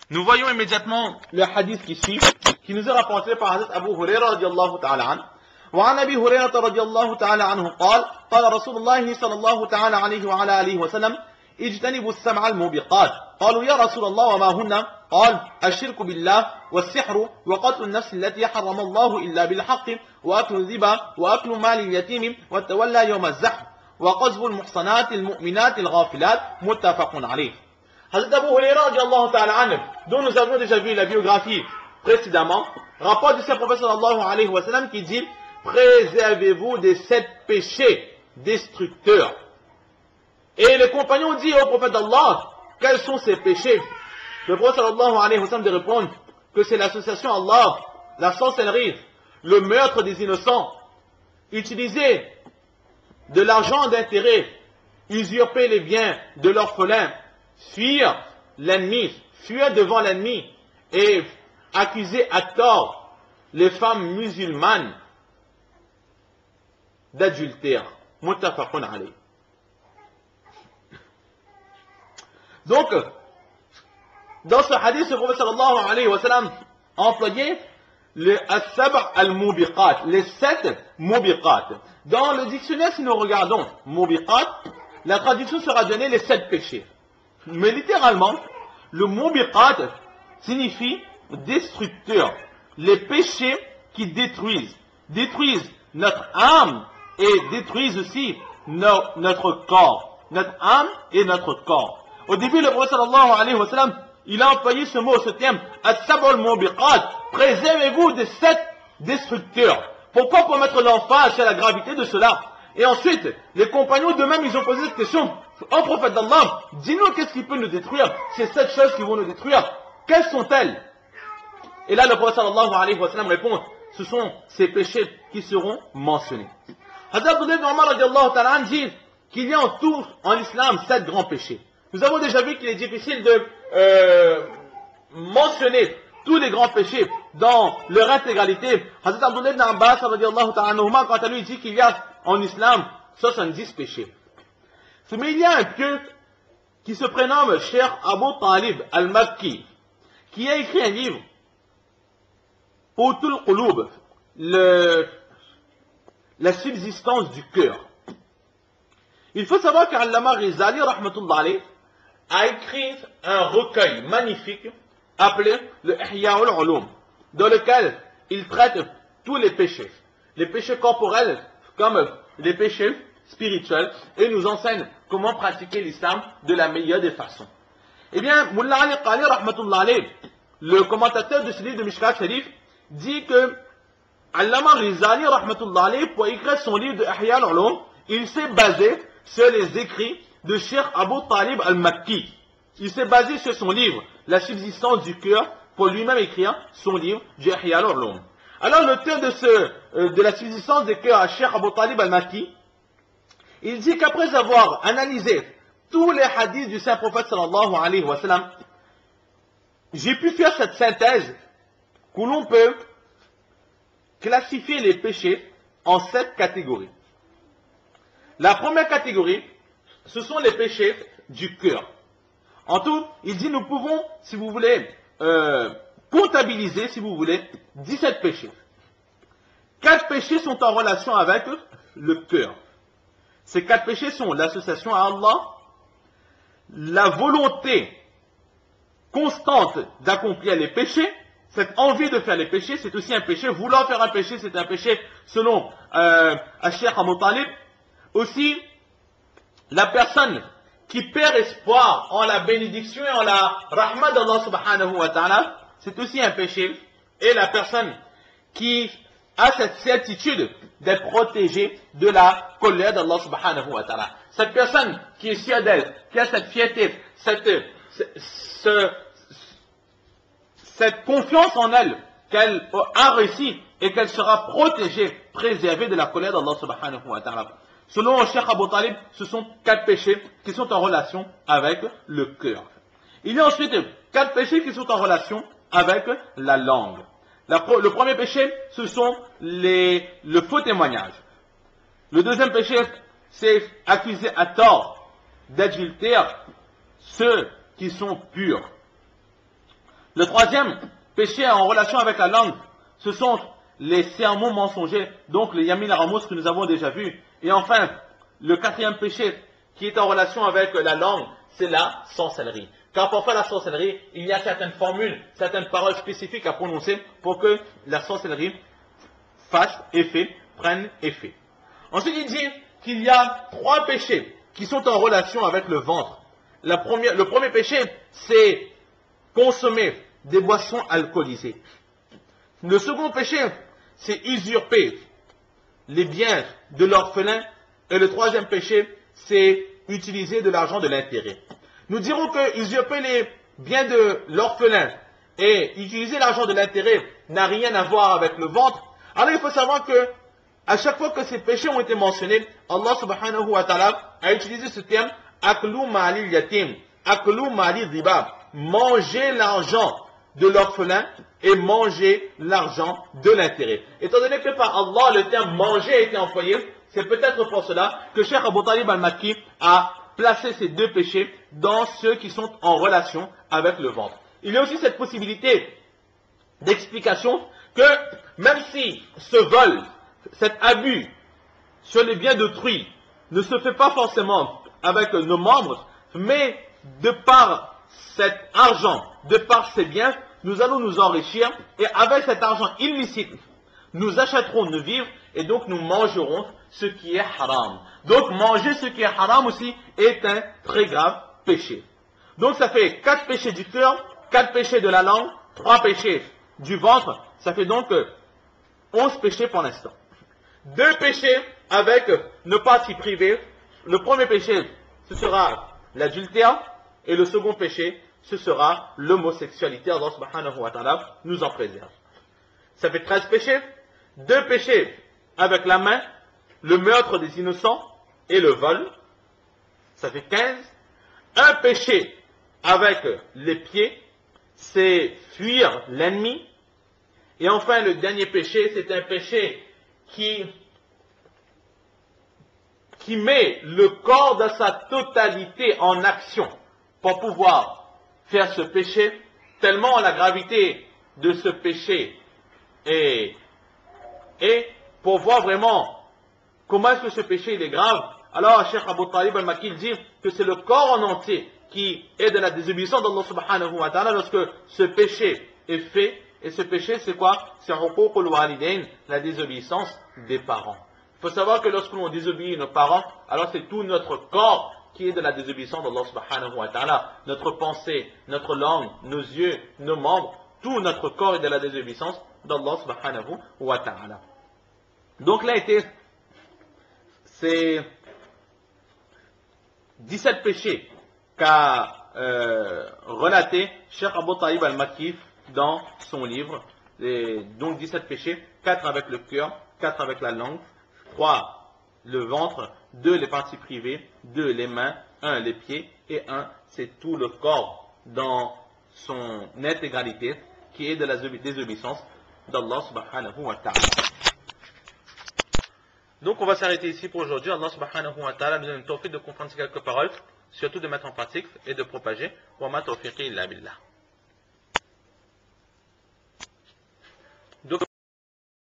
Nous voyons immédiatement le hadith qui suit, qui nous est rapporté par hadith Abu Huraira radiallahu ta'ala anhu. وعن أبي هريرة رضي الله تعالى عنه قال قال رسول الله صلى الله تعالى عليه وعلى آله وسلم اجتنبوا السبع الموبقات قالوا يا رسول الله وما هن قال الشرك بالله والسحر وقتل النفس التي حرم الله إلا بالحق وأكل الربا وأكل مال اليتيم والتولى يوم الزحف وقذف المحصنات المؤمنات الغافلات متفق عليه. Hazrat Abu Huraira radiallahu ta'ala anhu, dont nous avons déjà vu la biographie précédemment, rapporte du Saint-Prophète sallallahu alayhi wa sallam qui dit: préservez-vous des 7 péchés destructeurs. Et les compagnons disent au prophète d'Allah: quels sont ces péchés? Le prophète sallallahu alayhi wa sallam de répondre que c'est l'association à Allah, la sorcellerie, le meurtre des innocents, utiliser de l'argent d'intérêt, usurper les biens de l'orphelin, fuir l'ennemi, fuir devant l'ennemi et accuser à tort les femmes musulmanes d'adultère. Muttafaqun alayh. Donc, dans ce hadith, le prophète sallallahu alayhi wa sallam a employé le as-sab' al-mubiqat, les 7 mubiqat. Dans le dictionnaire, si nous regardons mubiqat, la traduction sera donnée les 7 péchés. Mais littéralement, le mubiqat signifie destructeur. Les péchés qui détruisent notre âme et détruisent aussi notre corps. Notre âme et notre corps. Au début, le prophète sallallahu alayhi wa sallam, il a employé ce mot, ce terme, as-sab'ul mubiqat, préservez-vous des 7 destructeurs. Pourquoi? Pour mettre l'emphase sur la gravité de cela. Et ensuite, les compagnons d'eux-mêmes, ils ont posé cette question: ô prophète d'Allah, dis-nous qu'est-ce qui peut nous détruire, ces 7 choses qui vont nous détruire, quelles sont-elles? Et là, le prophète sallallahu alayhi wa sallam répond: ce sont ces péchés qui seront mentionnés. Hazrat Abdullah ibn Umar radiallahu ta'ala anhu dit qu'il y a en tout, en islam, 7 grands péchés. Nous avons déjà vu qu'il est difficile de mentionner tous les grands péchés dans leur intégralité. Hazrat Abdullah ibn Abbas radiallahu ta'ala anhu, quant à lui, dit qu'il y a en islam 70 péchés. Mais il y a un pieux qui se prénomme Cheikh Abu Talib al-Makki, qui a écrit un livre, Qutul Qulub, la subsistance du cœur. Il faut savoir qu'Allama Rizali rahmatullah alayh a écrit un recueil magnifique appelé le Ihya al-Ulum, dans lequel il traite tous les péchés corporels comme les péchés spirituels, et nous enseigne comment pratiquer l'islam de la meilleure des façons. Eh bien, Mullah Ali Qali rahmatullah alayh, le commentateur de ce livre de Mishkat Sharif, dit que Allama Rizali rahmatullah alayh, pour écrire son livre de Ihya al-Ulum, il s'est basé sur les écrits de Cheikh Abu Talib al-Makki. Il s'est basé sur son livre, La subsistance du cœur, pour lui-même écrire son livre du Ihya al-Ulum. Alors l'auteur de la subsistance du cœur, Cheikh Abu Talib al-Makki, il dit qu'après avoir analysé tous les hadiths du Saint-Prophète sallallahu alayhi wa sallam, j'ai pu faire cette synthèse où l'on peut classifier les péchés en 7 catégories. La première catégorie, ce sont les péchés du cœur. En tout, il dit nous pouvons, si vous voulez, comptabiliser, si vous voulez, 17 péchés. 4 péchés sont en relation avec le cœur. Ces 4 péchés sont l'association à Allah, la volonté constante d'accomplir les péchés, cette envie de faire les péchés, c'est aussi un péché. Vouloir faire un péché, c'est un péché selon Cheikh Abu Talib. Aussi, la personne qui perd espoir en la bénédiction et en la rahma d'Allah subhanahu wa ta'ala, c'est aussi un péché. Et la personne qui a cette certitude d'être protégée de la colère d'Allah subhanahu wa ta'ala. Cette personne qui est sûre d'elle, qui a cette fierté, cette confiance en elle, qu'elle a réussi et qu'elle sera protégée, préservée de la colère d'Allah subhanahu wa ta'ala. Selon Cheikh Abu Talib, ce sont 4 péchés qui sont en relation avec le cœur. Il y a ensuite 4 péchés qui sont en relation avec la langue. Le premier péché, ce sont le faux témoignage. Le deuxième péché, c'est accuser à tort d'adultère ceux qui sont purs. Le troisième péché en relation avec la langue, ce sont les sermons mensongers, donc les yamin ramos que nous avons déjà vus. Et enfin, le quatrième péché qui est en relation avec la langue, c'est la sorcellerie. Car pour faire la sorcellerie, il y a certaines formules, certaines paroles spécifiques à prononcer pour que la sorcellerie fasse effet, prenne effet. Ensuite, il dit qu'il y a trois péchés qui sont en relation avec le ventre. Le premier péché, c'est consommer des boissons alcoolisées. Le second péché, c'est usurper les biens de l'orphelin. Et le troisième péché, c'est utiliser de l'argent de l'intérêt. Nous dirons que usurper les biens de l'orphelin et utiliser l'argent de l'intérêt n'a rien à voir avec le ventre. Alors il faut savoir que à chaque fois que ces péchés ont été mentionnés, Allah subhanahu wa ta'ala a utilisé ce terme aklu ma'ali yatim, aklu ma'ali riba, manger l'argent de l'orphelin et manger l'argent de l'intérêt. Étant donné que par Allah le terme manger a été employé, c'est peut-être pour cela que Cheikh Abou Talib al-Makki a placé ces deux péchés dans ceux qui sont en relation avec le ventre. Il y a aussi cette possibilité d'explication que même si ce vol, cet abus sur les biens d'autrui ne se fait pas forcément avec nos membres, mais de par cet argent, de par ces biens, nous allons nous enrichir et avec cet argent illicite, nous achèterons nos vivres et donc nous mangerons ce qui est haram. Donc manger ce qui est haram aussi est un très grave péché. Donc ça fait 4 péchés du cœur, 4 péchés de la langue, 3 péchés du ventre, ça fait donc 11 péchés pour l'instant. 2 péchés avec nos parties privées. Le premier péché, ce sera l'adultère et le second péché, ce sera l'homosexualité. Allah subhanahu wa ta'ala nous en préserve. Ça fait 13 péchés. 2 péchés avec la main, le meurtre des innocents et le vol. Ça fait 15. Un péché avec les pieds, c'est fuir l'ennemi. Et enfin, le dernier péché, c'est un péché qui met le corps dans sa totalité en action pour pouvoir faire ce péché, tellement la gravité de ce péché est pour voir vraiment comment est-ce que ce péché il est grave. Alors, Cheikh Abou Talib al-Makki dit que c'est le corps en entier qui est de la désobéissance d'Allah subhanahu wa ta'ala lorsque ce péché est fait. Et ce péché, c'est quoi? C'est huququl walidain, la désobéissance des parents. Il faut savoir que lorsque l'on désobéit nos parents, alors c'est tout notre corps qui est de la désobéissance d'Allah subhanahu wa ta'ala. Notre pensée, notre langue, nos yeux, nos membres, tout notre corps est de la désobéissance d'Allah subhanahu wa ta'ala. Donc là c'est 17 péchés qu'a relaté Cheikh Abou Talib al-Makki dans son livre. Et donc 17 péchés, 4 avec le cœur, 4 avec la langue, 3 le ventre, 2 les parties privées, 2 les mains, 1 les pieds et 1 c'est tout le corps dans son intégralité qui est de la désobéissance d'Allah subhanahu wa ta'ala. Donc on va s'arrêter ici pour aujourd'hui. Allah subhanahu wa ta'ala nous donne le tawfiq de comprendre ces quelques paroles, surtout de mettre en pratique et de propager. Wa ma tawfiqi illa billah.